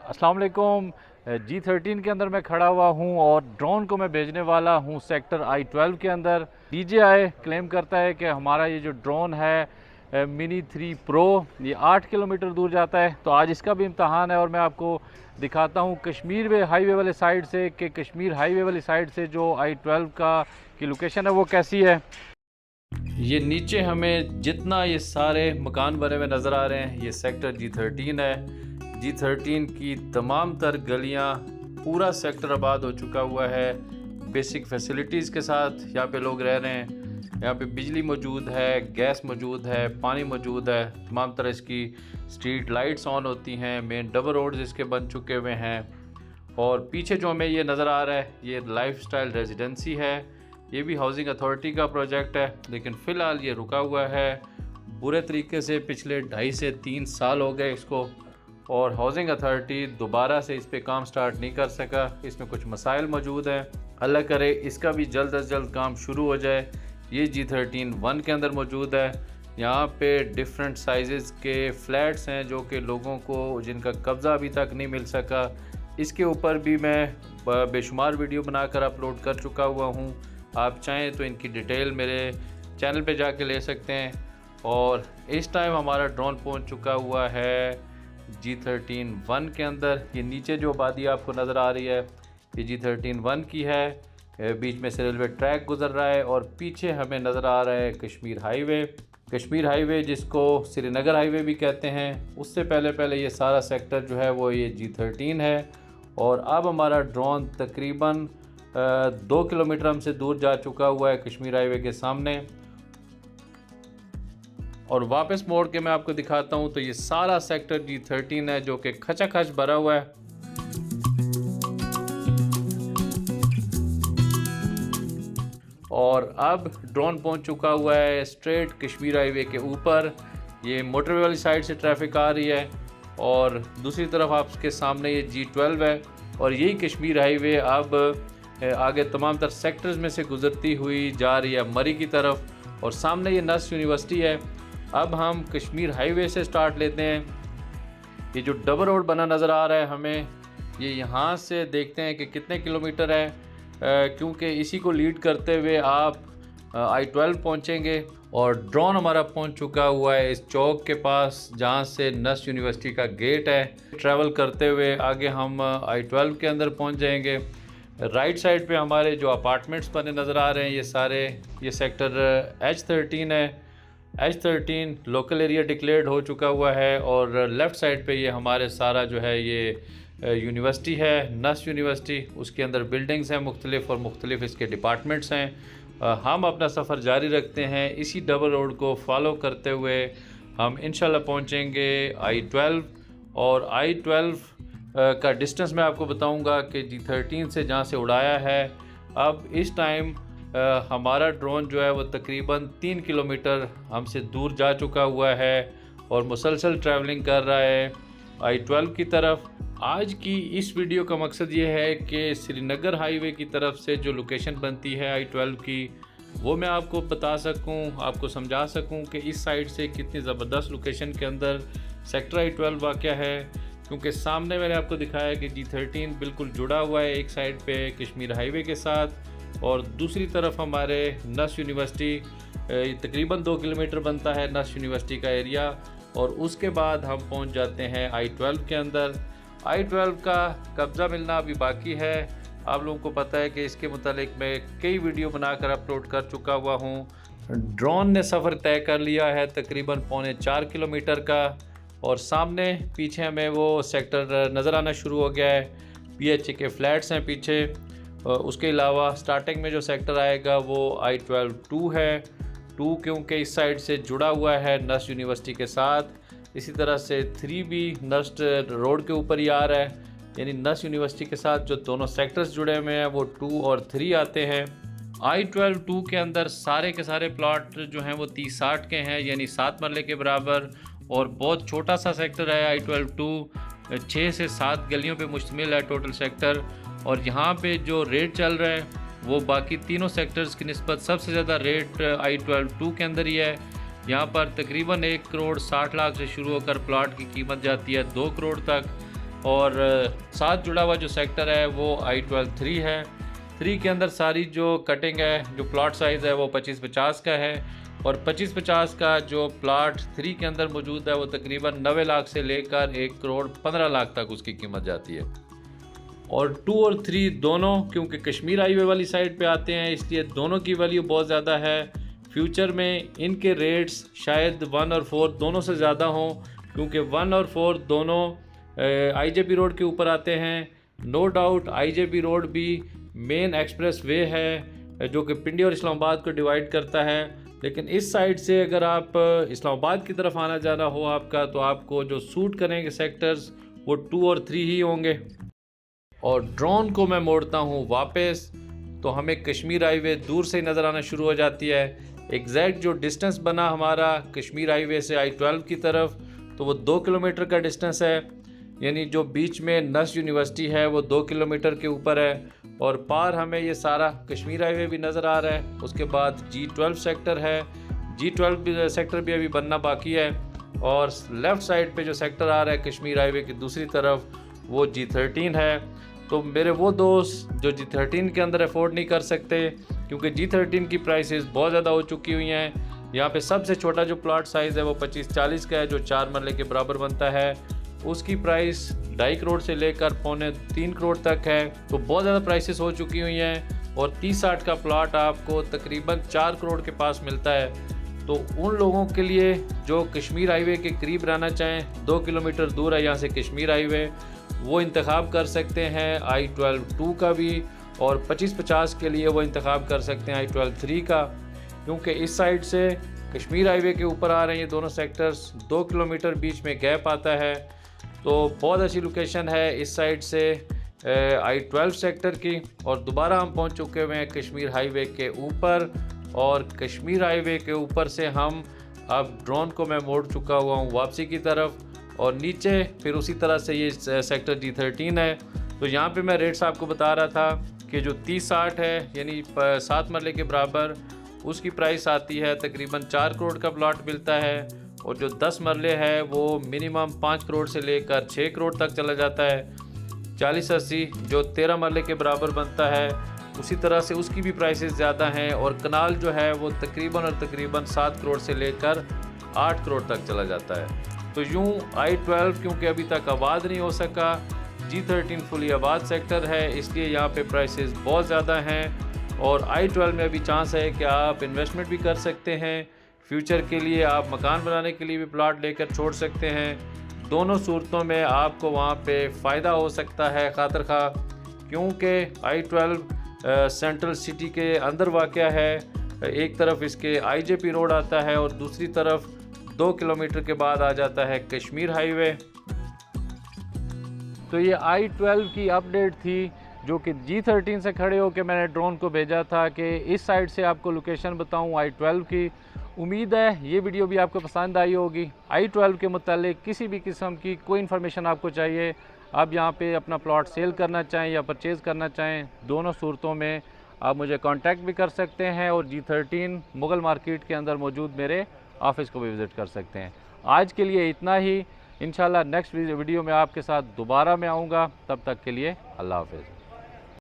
अस्सलाम वालेकुम। G13 के अंदर मैं खड़ा हुआ हूँ और ड्रोन को मैं भेजने वाला हूँ सेक्टर I-12 के अंदर। DJI क्लेम करता है कि हमारा ये जो ड्रोन है मिनी 3 प्रो ये 8 किलोमीटर दूर जाता है। तो आज इसका भी इम्तहान है और मैं आपको दिखाता हूँ कश्मीर वे हाईवे वाले साइड से कि कश्मीर हाईवे वाली साइड से जो I-12 का की लोकेशन है वो कैसी है। ये नीचे हमें जितना ये सारे मकान बने हुए नज़र आ रहे हैं ये सेक्टर G13 है। G13 की तमाम तर गलियां, पूरा सेक्टर आबाद हो चुका हुआ है बेसिक फैसिलिटीज़ के साथ। यहाँ पे लोग रह रहे हैं, यहाँ पे बिजली मौजूद है, गैस मौजूद है, पानी मौजूद है, तमाम तरह इसकी स्ट्रीट लाइट्स ऑन होती हैं, मेन डबल रोड्स इसके बन चुके हुए हैं। और पीछे जो हमें ये नज़र आ रहा है ये लाइफस्टाइल रेजिडेंसी है। ये भी हाउसिंग अथॉरिटी का प्रोजेक्ट है, लेकिन फ़िलहाल ये रुका हुआ है बुरे तरीके से। पिछले 2.5 से 3 साल हो गए इसको, और हाउसिंग अथॉरिटी दोबारा से इस पे काम स्टार्ट नहीं कर सका। इसमें कुछ मसाइल मौजूद हैं, अल्लाह करे इसका भी जल्द अज जल्द काम शुरू हो जाए। ये G13 1 के अंदर मौजूद है। यहाँ पे डिफरेंट साइज़ के फ्लैट्स हैं जो कि लोगों को जिनका कब्ज़ा अभी तक नहीं मिल सका। इसके ऊपर भी मैं बेशुमार वीडियो बनाकर अपलोड कर चुका हुआ हूँ। आप चाहें तो इनकी डिटेल मेरे चैनल पे जाके ले सकते हैं। और इस टाइम हमारा ड्रोन पहुँच चुका हुआ है G13 1 के अंदर। ये नीचे जो आबादी आपको नज़र आ रही है ये G13 1 की है। बीच में से रेलवे ट्रैक गुजर रहा है और पीछे हमें नज़र आ रहा है कश्मीर हाईवे। कश्मीर हाईवे जिसको श्रीनगर हाईवे भी कहते हैं, उससे पहले ये सारा सेक्टर जो है वो ये G13 है। और अब हमारा ड्रोन तकरीबन 2 किलोमीटर हमसे दूर जा चुका हुआ है कश्मीर हाईवे के सामने। और वापस मोड़ के मैं आपको दिखाता हूँ तो ये सारा सेक्टर G13 है जो कि खचाखच भरा हुआ है। और अब ड्रोन पहुँच चुका हुआ है स्ट्रेट कश्मीर हाईवे के ऊपर। ये मोटरवे वाली साइड से ट्रैफिक आ रही है और दूसरी तरफ आपके सामने ये G12 है। और यही कश्मीर हाईवे अब आगे तमाम तर सेक्टर्स में से गुजरती हुई जा रही है मरी की तरफ। और सामने ये नस्ट यूनिवर्सिटी है। अब हम कश्मीर हाईवे से स्टार्ट लेते हैं। ये जो डबल रोड बना नज़र आ रहा है हमें, ये यहाँ से देखते हैं कि कितने किलोमीटर है, क्योंकि इसी को लीड करते हुए आप I-12 पहुँचेंगे। और ड्रोन हमारा पहुँच चुका हुआ है इस चौक के पास जहाँ से नस्ट यूनिवर्सिटी का गेट है। ट्रैवल करते हुए आगे हम I-12 के अंदर पहुँच जाएंगे। राइट साइड पे हमारे जो अपार्टमेंट्स बने नज़र आ रहे हैं ये सारे, ये सेक्टर H13 है। H13 लोकल एरिया डिक्लेयर्ड हो चुका हुआ है। और लेफ़्ट साइड पे ये हमारे सारा जो है ये यूनिवर्सिटी है, नस्ट यूनिवर्सिटी। उसके अंदर बिल्डिंग्स हैं मुख्तलिफ़ और मुख्तलिफ़ इसके डिपार्टमेंट्स हैं। हम अपना सफ़र जारी रखते हैं इसी डबल रोड को फॉलो करते हुए। हम इंशाल्लाह पहुँचेंगे I-12। और I-12 का डिस्टेंस मैं आपको बताऊँगा कि G13 से जहाँ से उड़ाया है अब इस टाइम हमारा ड्रोन जो है वो तकरीबन 3 किलोमीटर हमसे दूर जा चुका हुआ है और मुसलसल ट्रैवलिंग कर रहा है I-12 की तरफ। आज की इस वीडियो का मकसद ये है कि श्रीनगर हाईवे की तरफ से जो लोकेशन बनती है I-12 की वो मैं आपको बता सकूं, आपको समझा सकूं कि इस साइड से कितनी ज़बरदस्त लोकेशन के अंदर सेक्टर I-12 वाक़या है। क्योंकि सामने मैंने आपको दिखाया कि G13 बिल्कुल जुड़ा हुआ है एक साइड पे कश्मीर हाईवे के साथ और दूसरी तरफ हमारे नस्ट यूनिवर्सिटी। तकरीबन 2 किलोमीटर बनता है नस्ट यूनिवर्सिटी का एरिया। और उसके बाद हम पहुंच जाते हैं I-12 के अंदर। I-12 का कब्ज़ा मिलना अभी बाकी है। आप लोगों को पता है कि इसके मुतालिक मैं कई वीडियो बनाकर अपलोड कर चुका हुआ हूँ। ड्रोन ने सफ़र तय कर लिया है तकरीबन 3.25 किलोमीटर का। और सामने पीछे हमें वो सेक्टर नज़र आना शुरू हो गया है। PHA के फ्लैट्स हैं पीछे। उसके अलावा स्टार्टिंग में जो सेक्टर आएगा वो I-12 2 है। 2 क्योंकि इस साइड से जुड़ा हुआ है नस्ट यूनिवर्सिटी के साथ। इसी तरह से 3 भी नस्ट रोड के ऊपर ही आ रहा है, यानी नस्ट यूनिवर्सिटी के साथ जो दोनों सेक्टर्स जुड़े हुए हैं वो 2 और 3 आते हैं। I-12 2 के अंदर सारे के सारे प्लॉट जो हैं वो 30-60 के हैं, यानी 7 मरले के बराबर। और बहुत छोटा सा सेक्टर है I-12 2, 6 से 7 गलियों पे मुश्तमिल है टोटल सेक्टर। और यहाँ पे जो रेट चल रहा है वो बाकी तीनों सेक्टर्स की निस्बत सबसे ज़्यादा रेट I-12 2 के अंदर ही है। यहाँ पर तकरीबन 1 करोड़ 60 लाख से शुरू होकर प्लाट की कीमत जाती है 2 करोड़ तक। और साथ जुड़ा हुआ जो सेक्टर है वो I-12-3 है। 3 के अंदर सारी जो कटिंग है, जो प्लॉट साइज़ है वो 25-50 का है, और 25-50 का जो प्लॉट 3 के अंदर मौजूद है वो तकरीबन 90 लाख से लेकर 1 करोड़ 15 लाख तक उसकी कीमत जाती है। और 2 और 3 दोनों क्योंकि कश्मीर हाईवे वाली साइड पे आते हैं, इसलिए दोनों की वैल्यू बहुत ज़्यादा है। फ्यूचर में इनके रेट्स शायद 1 और 4 दोनों से ज़्यादा हों, क्योंकि 1 और 4 दोनों IJP रोड के ऊपर आते हैं। नो डाउट IJP रोड भी मेन एक्सप्रेस वे है जो कि पिंडी और इस्लामाबाद को डिवाइड करता है, लेकिन इस साइड से अगर आप इस्लामाबाद की तरफ आना जाना हो आपका, तो आपको जो सूट करेंगे सेक्टर्स वो 2 और 3 ही होंगे। और ड्रोन को मैं मोड़ता हूँ वापस, तो हमें कश्मीर हाईवे दूर से नज़र आना शुरू हो जाती है। एग्जैक्ट जो डिस्टेंस बना हमारा कश्मीर हाईवे से I-12 की तरफ, तो वो 2 किलोमीटर का डिस्टेंस है, यानी जो बीच में नस यूनिवर्सिटी है वो 2 किलोमीटर के ऊपर है, और पार हमें ये सारा कश्मीर हाईवे भी नज़र आ रहा है। उसके बाद G12 सेक्टर है, G12 सेक्टर भी अभी बनना बाकी है, और लेफ़्ट साइड पे जो सेक्टर आ रहा है कश्मीर हाईवे की दूसरी तरफ वो G13 है। तो मेरे वो दोस्त जो G13 के अंदर अफोर्ड नहीं कर सकते, क्योंकि G13 की प्राइसेस बहुत ज़्यादा हो चुकी हुई हैं। यहाँ पे सबसे छोटा जो प्लॉट साइज़ है वो 25-40 का है, जो 4 मरले के बराबर बनता है। उसकी प्राइस 2.5 करोड़ से लेकर 2.25-3 करोड़ तक है। तो बहुत ज़्यादा प्राइसेस हो चुकी हुई हैं, और 30-60 का प्लॉट आपको तकरीबन 4 करोड़ के पास मिलता है। तो उन लोगों के लिए जो कश्मीर हाईवे के करीब रहना चाहें, 2 किलोमीटर दूर है यहाँ से कश्मीर हाईवे, वो इंतखाब कर सकते हैं I-12-2 का भी, और 25-50 के लिए वो इंतखाब कर सकते हैं I-12-3 का, क्योंकि इस साइड से कश्मीर हाईवे के ऊपर आ रहे हैं ये दोनों सेक्टर्स। 2 किलोमीटर बीच में गैप आता है, तो बहुत अच्छी लोकेशन है इस साइड से I-12 सेक्टर की। और दोबारा हम पहुंच चुके हुए हैं कश्मीर हाईवे के ऊपर, और कश्मीर हाईवे के ऊपर से हम अब ड्रोन को मैं मोड़ चुका हुआ हूँ वापसी की तरफ, और नीचे फिर उसी तरह से ये सेक्टर G13 है। तो यहाँ पे मैं रेट्स आपको बता रहा था कि जो 30-60 है यानी 7 मरले के बराबर, उसकी प्राइस आती है तकरीबन 4 करोड़ का प्लॉट मिलता है, और जो 10 मरले है वो मिनिमम 5 करोड़ से लेकर 6 करोड़ तक चला जाता है। 40-80 जो 13 मरले के बराबर बनता है, उसी तरह से उसकी भी प्राइसेस ज़्यादा हैं, और कनाल जो है वो तकरीबन 7 करोड़ से लेकर 8 करोड़ तक चला जाता है। तो यूँ I-12 क्योंकि अभी तक आबाद नहीं हो सका, G13 फुली आबाद सेक्टर है, इसलिए यहाँ पे प्राइसेस बहुत ज़्यादा हैं। और I-12 में अभी चांस है कि आप इन्वेस्टमेंट भी कर सकते हैं, फ्यूचर के लिए आप मकान बनाने के लिए भी प्लॉट लेकर छोड़ सकते हैं। दोनों सूरतों में आपको वहाँ पे फ़ायदा हो सकता है खातिर खा, क्योंकि I-12 सेंट्रल सिटी के अंदर वाक़या है। एक तरफ इसके IJP रोड आता है, और दूसरी तरफ 2 किलोमीटर के बाद आ जाता है कश्मीर हाईवे। तो ये I-12 की अपडेट थी, जो कि G13 से खड़े होकर मैंने ड्रोन को भेजा था कि इस साइड से आपको लोकेशन बताऊं I-12 की। उम्मीद है ये वीडियो भी आपको पसंद आई होगी। I-12 के मुतालिक किसी भी किस्म की कोई इन्फॉर्मेशन आपको चाहिए, आप यहाँ पे अपना प्लॉट सेल करना चाहें या परचेज़ करना चाहें, दोनों सूरतों में आप मुझे कांटेक्ट भी कर सकते हैं, और G13 मुगल मार्केट के अंदर मौजूद मेरे ऑफिस को भी विज़िट कर सकते हैं। आज के लिए इतना ही, इंशाल्लाह नेक्स्ट वीडियो में आपके साथ दोबारा मैं आऊँगा। तब तक के लिए अल्लाह हाफ़िज़।